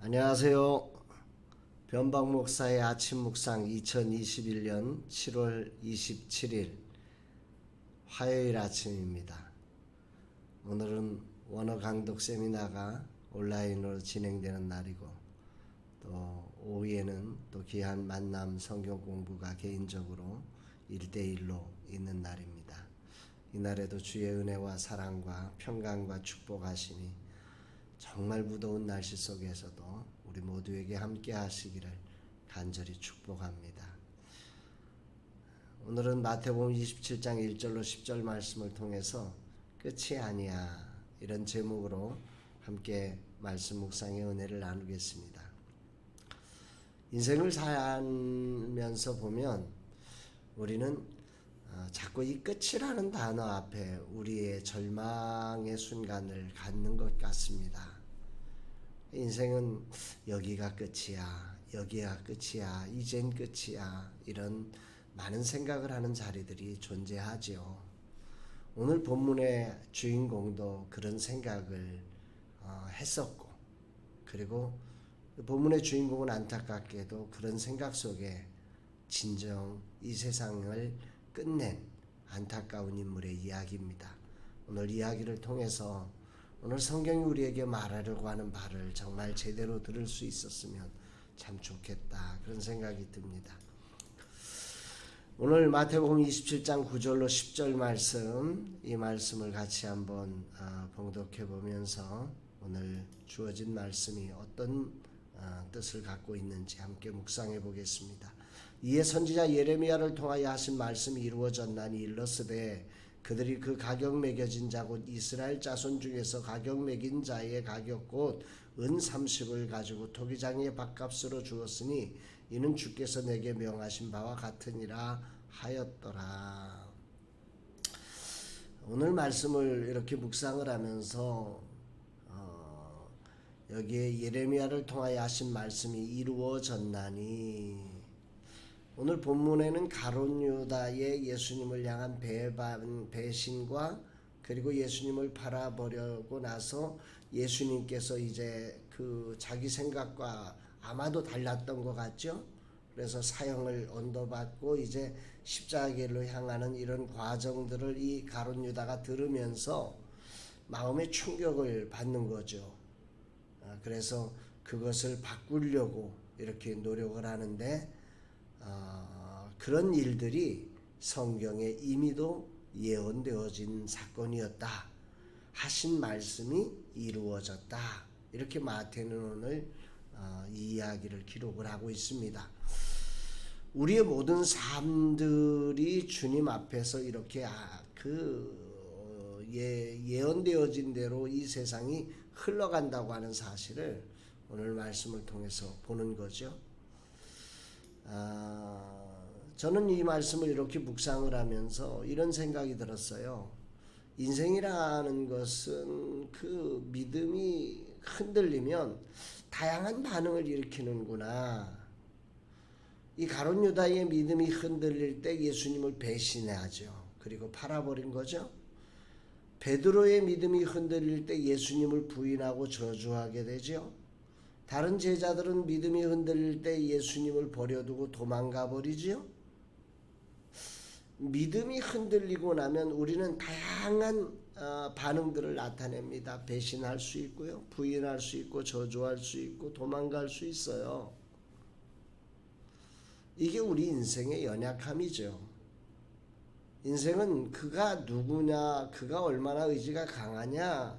안녕하세요. 변방 목사의 아침 묵상 2021년 7월 27일 화요일 아침입니다. 오늘은 원어 강독 세미나가 온라인으로 진행되는 날이고 또 오후에는 또 귀한 만남 성경 공부가 개인적으로 1대1로 있는 날입니다. 이날에도 주의 은혜와 사랑과 평강과 축복하시니 정말 무더운 날씨 속에서도 우리 모두에게 함께 하시기를 간절히 축복합니다. 오늘은 마태복음 27장 1절로 10절 말씀을 통해서 끝이 아니야 이런 제목으로 함께 말씀 묵상의 은혜를 나누겠습니다. 인생을 살면서 보면 우리는 자꾸 이 끝이라는 단어 앞에 우리의 절망의 순간을 갖는 것 같습니다. 인생은 여기가 끝이야, 여기가 끝이야, 이젠 끝이야 이런 많은 생각을 하는 자리들이 존재하죠. 오늘 본문의 주인공도 그런 생각을 했었고, 그리고 본문의 주인공은 안타깝게도 그런 생각 속에 진정 이 세상을 끝낸 안타까운 인물의 이야기입니다. 오늘 이야기를 통해서 오늘 성경이 우리에게 말하려고 하는 바를 정말 제대로 들을 수 있었으면 참 좋겠다 그런 생각이 듭니다. 오늘 마태복음 27장 9절로 10절 말씀, 이 말씀을 같이 한번 봉독해 보면서 오늘 주어진 말씀이 어떤 뜻을 갖고 있는지 함께 묵상해 보겠습니다. 이에 선지자 예레미야를 통하여 하신 말씀이 이루어졌나니 일러스되 그들이 그 가격 매겨진 자 곧 이스라엘 자손 중에서 가격 매긴 자의 가격 곧 은 30을 가지고 토기장의 밥값으로 주었으니 이는 주께서 내게 명하신 바와 같으니라 하였더라. 오늘 말씀을 이렇게 묵상을 하면서 여기에 예레미야를 통하여 하신 말씀이 이루어졌나니, 오늘 본문에는 가룟 유다의 예수님을 향한 배신과 그리고 예수님을 팔아버리고 나서 예수님께서 이제 그 자기 생각과 아마도 달랐던 것 같죠. 그래서 사형을 언도받고 이제 십자가길로 향하는 이런 과정들을 이 가룟 유다가 들으면서 마음의 충격을 받는 거죠. 그래서 그것을 바꾸려고 이렇게 노력을 하는데 그런 일들이 성경에 이미도 예언되어진 사건이었다 하신 말씀이 이루어졌다. 이렇게 마태는 오늘 이 이야기를 기록을 하고 있습니다. 우리의 모든 삶들이 주님 앞에서 이렇게 예언되어진 대로 이 세상이 흘러간다고 하는 사실을 오늘 말씀을 통해서 보는 거죠. 저는 이 말씀을 이렇게 묵상을 하면서 이런 생각이 들었어요. 인생이라는 것은 그 믿음이 흔들리면 다양한 반응을 일으키는구나. 이 가룟 유다의 믿음이 흔들릴 때 예수님을 배신하죠. 그리고 팔아버린 거죠. 베드로의 믿음이 흔들릴 때 예수님을 부인하고 저주하게 되죠. 다른 제자들은 믿음이 흔들릴 때 예수님을 버려두고 도망가 버리지요. 믿음이 흔들리고 나면 우리는 다양한 반응들을 나타냅니다. 배신할 수 있고요, 부인할 수 있고, 저주할 수 있고, 도망갈 수 있어요. 이게 우리 인생의 연약함이죠. 인생은 그가 누구냐, 그가 얼마나 의지가 강하냐,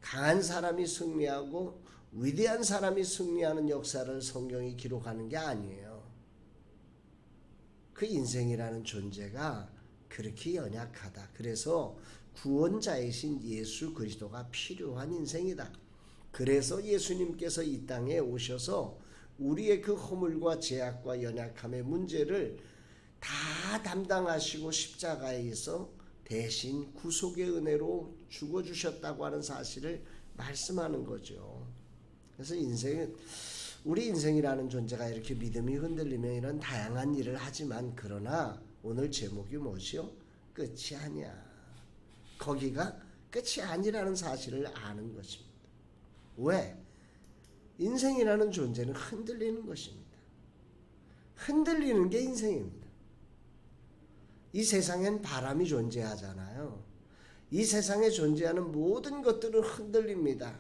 강한 사람이 승리하고 위대한 사람이 승리하는 역사를 성경이 기록하는 게 아니에요. 그 인생이라는 존재가 그렇게 연약하다. 그래서 구원자이신 예수 그리스도가 필요한 인생이다. 그래서 예수님께서 이 땅에 오셔서 우리의 그 허물과 죄악과 연약함의 문제를 다 담당하시고 십자가에서 대신 구속의 은혜로 죽어주셨다고 하는 사실을 말씀하는 거죠. 그래서 우리 인생이라는 존재가 이렇게 믿음이 흔들리면 이런 다양한 일을 하지만, 그러나 오늘 제목이 뭐지요? 끝이 아니야. 거기가 끝이 아니라는 사실을 아는 것입니다. 왜? 인생이라는 존재는 흔들리는 것입니다. 흔들리는 게 인생입니다. 이 세상엔 바람이 존재하잖아요. 이 세상에 존재하는 모든 것들은 흔들립니다.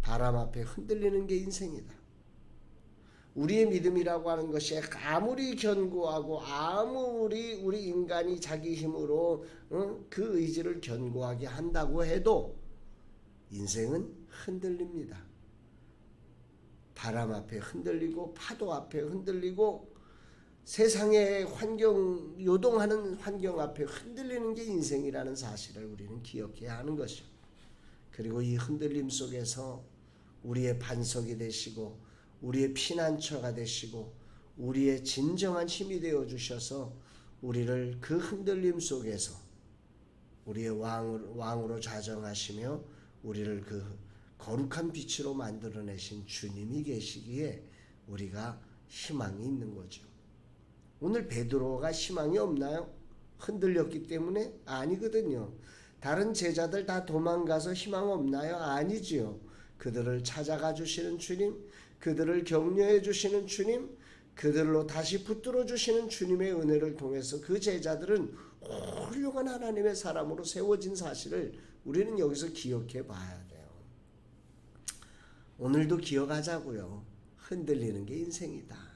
바람 앞에 흔들리는 게 인생이다. 우리의 믿음이라고 하는 것이 아무리 견고하고 아무리 우리 인간이 자기 힘으로 그 의지를 견고하게 한다고 해도 인생은 흔들립니다. 바람 앞에 흔들리고 파도 앞에 흔들리고 세상의 환경, 요동하는 환경 앞에 흔들리는 게 인생이라는 사실을 우리는 기억해야 하는 것이죠. 그리고 이 흔들림 속에서 우리의 반석이 되시고 우리의 피난처가 되시고 우리의 진정한 힘이 되어 주셔서 우리를 그 흔들림 속에서 우리의 왕으로 좌정하시며 우리를 그 거룩한 빛으로 만들어내신 주님이 계시기에 우리가 희망이 있는 거죠. 오늘 베드로가 희망이 없나요? 흔들렸기 때문에? 아니거든요. 다른 제자들 다 도망가서 희망 없나요? 아니지요. 그들을 찾아가 주시는 주님, 그들을 격려해 주시는 주님, 그들로 다시 붙들어 주시는 주님의 은혜를 통해서 그 제자들은 훌륭한 하나님의 사람으로 세워진 사실을 우리는 여기서 기억해 봐야 돼요. 오늘도 기억하자고요. 흔들리는 게 인생이다.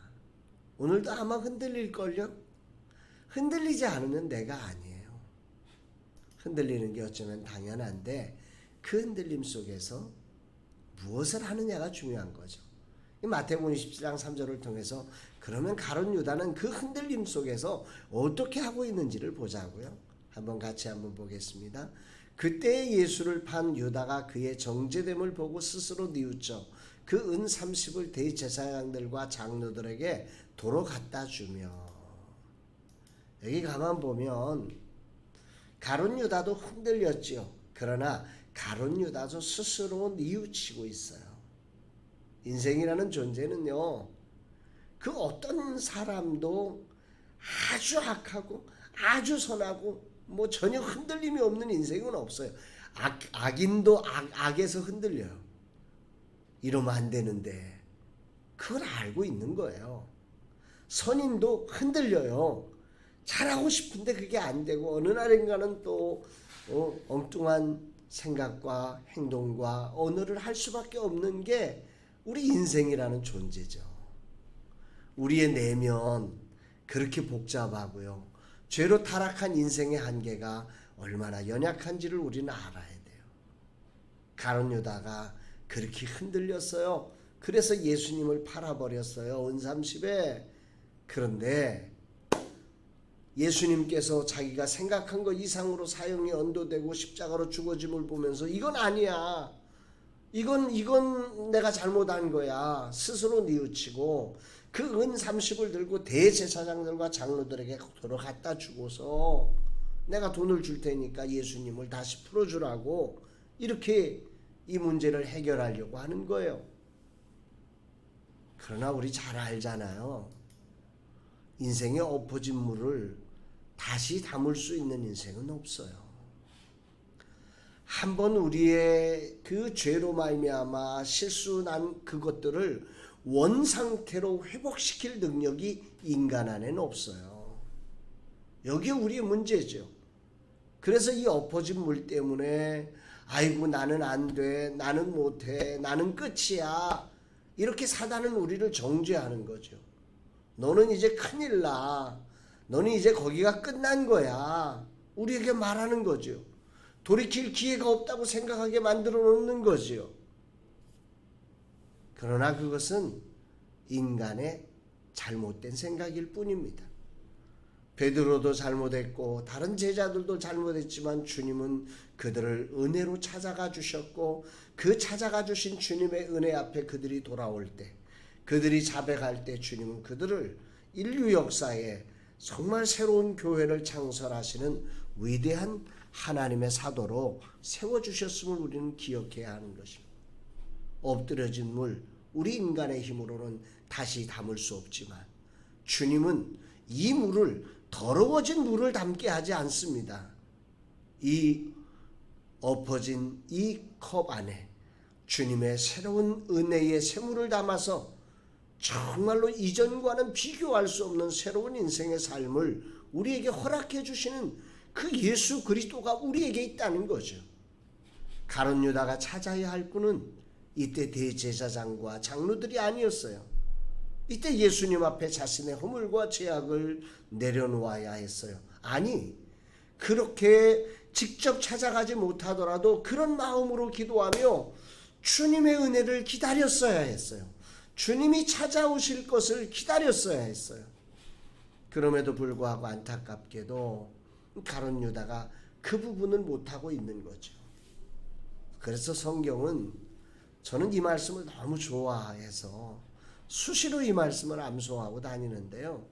오늘도 아마 흔들릴걸요? 흔들리지 않으면 내가 아니에요. 흔들리는 게 어쩌면 당연한데 그 흔들림 속에서 무엇을 하느냐가 중요한 거죠. 마태복음 27장 3절을 통해서 그러면 가룟 유다는 그 흔들림 속에서 어떻게 하고 있는지를 보자고요. 같이 한번 보겠습니다. 그때 예수를 판 유다가 그의 정죄됨을 보고 스스로 뉘우쳐 그 은 30을 대제사장들과 장로들에게 도로 갖다 주며. 여기 가만 보면 가룟 유다도 흔들렸지요. 그러나 가룟 유다도 스스로 뉘우치고 있어요. 인생이라는 존재는요, 그 어떤 사람도 아주 악하고 아주 선하고 뭐 전혀 흔들림이 없는 인생은 없어요. 악인도 악에서 흔들려요. 이러면 안 되는데 그걸 알고 있는 거예요. 선인도 흔들려요. 잘하고 싶은데 그게 안 되고 어느 날인가는 또 엉뚱한 생각과 행동과 언어를 할 수밖에 없는 게 우리 인생이라는 존재죠. 우리의 내면 그렇게 복잡하고요. 죄로 타락한 인생의 한계가 얼마나 연약한지를 우리는 알아야 돼요. 가룟 유다가 그렇게 흔들렸어요. 그래서 예수님을 팔아버렸어요. 은 30에. 그런데 예수님께서 자기가 생각한 것 이상으로 사형이 언도되고 십자가로 죽어짐을 보면서 이건 아니야. 이건 내가 잘못한 거야. 스스로 뉘우치고 그 은 30을 들고 대제사장들과 장로들에게 도로 갖다 주고서 내가 돈을 줄 테니까 예수님을 다시 풀어주라고 이렇게 이 문제를 해결하려고 하는 거예요. 그러나 우리 잘 알잖아요. 인생에 엎어진 물을 다시 담을 수 있는 인생은 없어요. 한번 우리의 그 죄로 말미암아 실수난 그것들을 원상태로 회복시킬 능력이 인간 안에는 없어요. 여기 우리의 문제죠. 그래서 이 엎어진 물 때문에 아이고 나는 안 돼, 나는 못해, 나는 끝이야. 이렇게 사단은 우리를 정죄하는 거죠. 너는 이제 큰일 나. 너는 이제 거기가 끝난 거야. 우리에게 말하는 거죠. 돌이킬 기회가 없다고 생각하게 만들어 놓는 거죠. 그러나 그것은 인간의 잘못된 생각일 뿐입니다. 베드로도 잘못했고 다른 제자들도 잘못했지만 주님은 그들을 은혜로 찾아가 주셨고 그 찾아가 주신 주님의 은혜 앞에 그들이 돌아올 때, 그들이 자백할 때 주님은 그들을 인류 역사에 정말 새로운 교회를 창설하시는 위대한 하나님의 사도로 세워주셨음을 우리는 기억해야 하는 것입니다. 엎드려진 물, 우리 인간의 힘으로는 다시 담을 수 없지만 주님은 이 물을, 더러워진 물을 담게 하지 않습니다. 이 엎어진 이 컵 안에 주님의 새로운 은혜의 샘물을 담아서 정말로 이전과는 비교할 수 없는 새로운 인생의 삶을 우리에게 허락해 주시는 그 예수 그리스도가 우리에게 있다는 거죠. 가룟 유다가 찾아야 할 분은 이때 대제사장과 장로들이 아니었어요. 이때 예수님 앞에 자신의 허물과 죄악을 내려놓아야 했어요. 아니, 그렇게 직접 찾아가지 못하더라도 그런 마음으로 기도하며 주님의 은혜를 기다렸어야 했어요. 주님이 찾아오실 것을 기다렸어야 했어요. 그럼에도 불구하고 안타깝게도 가룟 유다가 그 부분을 못하고 있는 거죠. 그래서 성경은, 저는 이 말씀을 너무 좋아해서 수시로 이 말씀을 암송하고 다니는데요.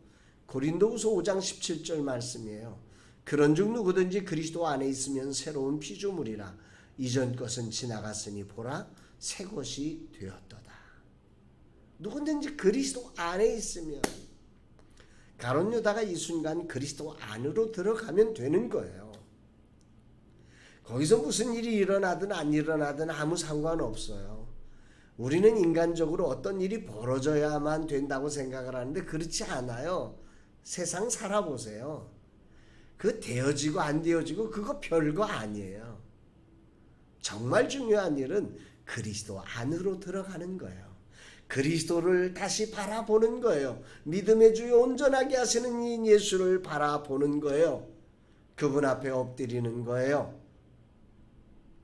고린도후서 5장 17절 말씀이에요. 그런즉 누구든지 그리스도 안에 있으면 새로운 피조물이라. 이전 것은 지나갔으니 보라 새 것이 되었도다. 누구든지 그리스도 안에 있으면, 가룟 유다가 이 순간 그리스도 안으로 들어가면 되는 거예요. 거기서 무슨 일이 일어나든 안 일어나든 아무 상관없어요. 우리는 인간적으로 어떤 일이 벌어져야만 된다고 생각을 하는데 그렇지 않아요. 세상 살아보세요. 그 되어지고 안 되어지고 그거 별거 아니에요. 정말 중요한 일은 그리스도 안으로 들어가는 거예요. 그리스도를 다시 바라보는 거예요. 믿음의 주요 온전하게 하시는 이 예수를 바라보는 거예요. 그분 앞에 엎드리는 거예요.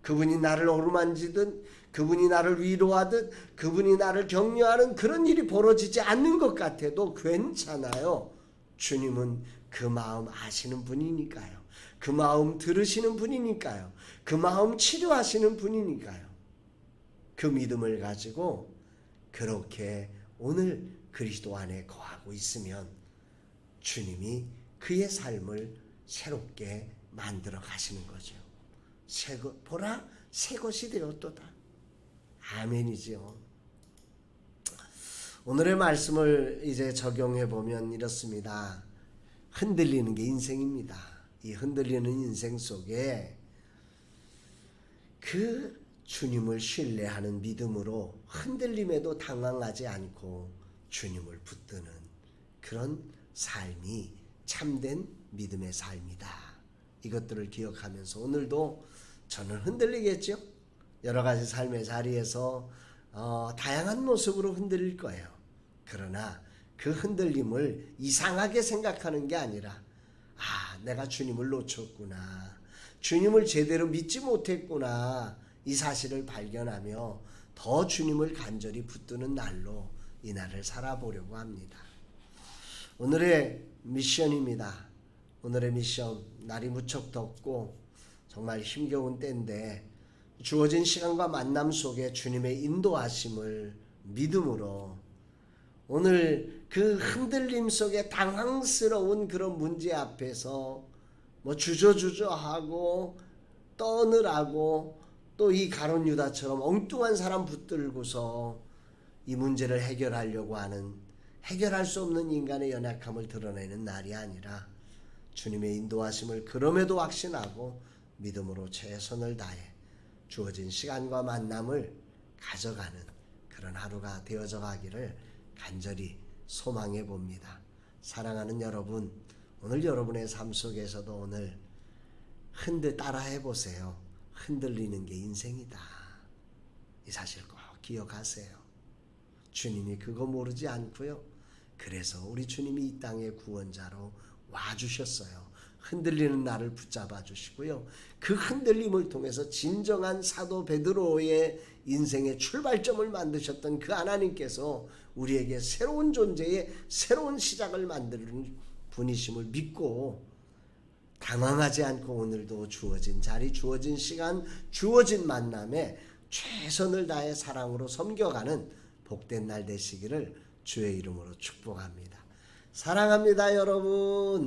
그분이 나를 어루만지든, 그분이 나를 위로하든, 그분이 나를 격려하는 그런 일이 벌어지지 않는 것 같아도 괜찮아요. 주님은 그 마음 아시는 분이니까요. 그 마음 들으시는 분이니까요. 그 마음 치료하시는 분이니까요. 그 믿음을 가지고 그렇게 오늘 그리스도 안에 거하고 있으면 주님이 그의 삶을 새롭게 만들어 가시는 거죠. 보라 새 것이 되었도다. 아멘이지요. 오늘의 말씀을 이제 적용해 보면 이렇습니다. 흔들리는 게 인생입니다. 이 흔들리는 인생 속에 그 주님을 신뢰하는 믿음으로 흔들림에도 당황하지 않고 주님을 붙드는 그런 삶이 참된 믿음의 삶이다. 이것들을 기억하면서 오늘도 저는 흔들리겠죠. 여러 가지 삶의 자리에서 다양한 모습으로 흔들릴 거예요. 그러나 그 흔들림을 이상하게 생각하는 게 아니라, 내가 주님을 놓쳤구나, 주님을 제대로 믿지 못했구나, 이 사실을 발견하며 더 주님을 간절히 붙드는 날로 이 날을 살아보려고 합니다. 오늘의 미션입니다. 오늘의 미션, 날이 무척 덥고 정말 힘겨운 때인데 주어진 시간과 만남 속에 주님의 인도하심을 믿음으로 오늘 그 흔들림 속에 당황스러운 그런 문제 앞에서 주저주저하고 떠느라고 또 이 가룟 유다처럼 엉뚱한 사람 붙들고서 이 문제를 해결하려고 하는, 해결할 수 없는 인간의 연약함을 드러내는 날이 아니라 주님의 인도하심을 그럼에도 확신하고 믿음으로 최선을 다해 주어진 시간과 만남을 가져가는 그런 하루가 되어져 가기를 간절히 소망해 봅니다. 사랑하는 여러분, 오늘 여러분의 삶 속에서도 오늘 따라해 보세요. 흔들리는 게 인생이다. 이 사실 꼭 기억하세요. 주님이 그거 모르지 않고요. 그래서 우리 주님이 이 땅의 구원자로 와주셨어요. 흔들리는 나를 붙잡아 주시고요. 그 흔들림을 통해서 진정한 사도 베드로의 인생의 출발점을 만드셨던 그 하나님께서 우리에게 새로운 존재의 새로운 시작을 만드는 분이심을 믿고 당황하지 않고 오늘도 주어진 자리, 주어진 시간, 주어진 만남에 최선을 다해 사랑으로 섬겨가는 복된 날 되시기를 주의 이름으로 축복합니다. 사랑합니다, 여러분.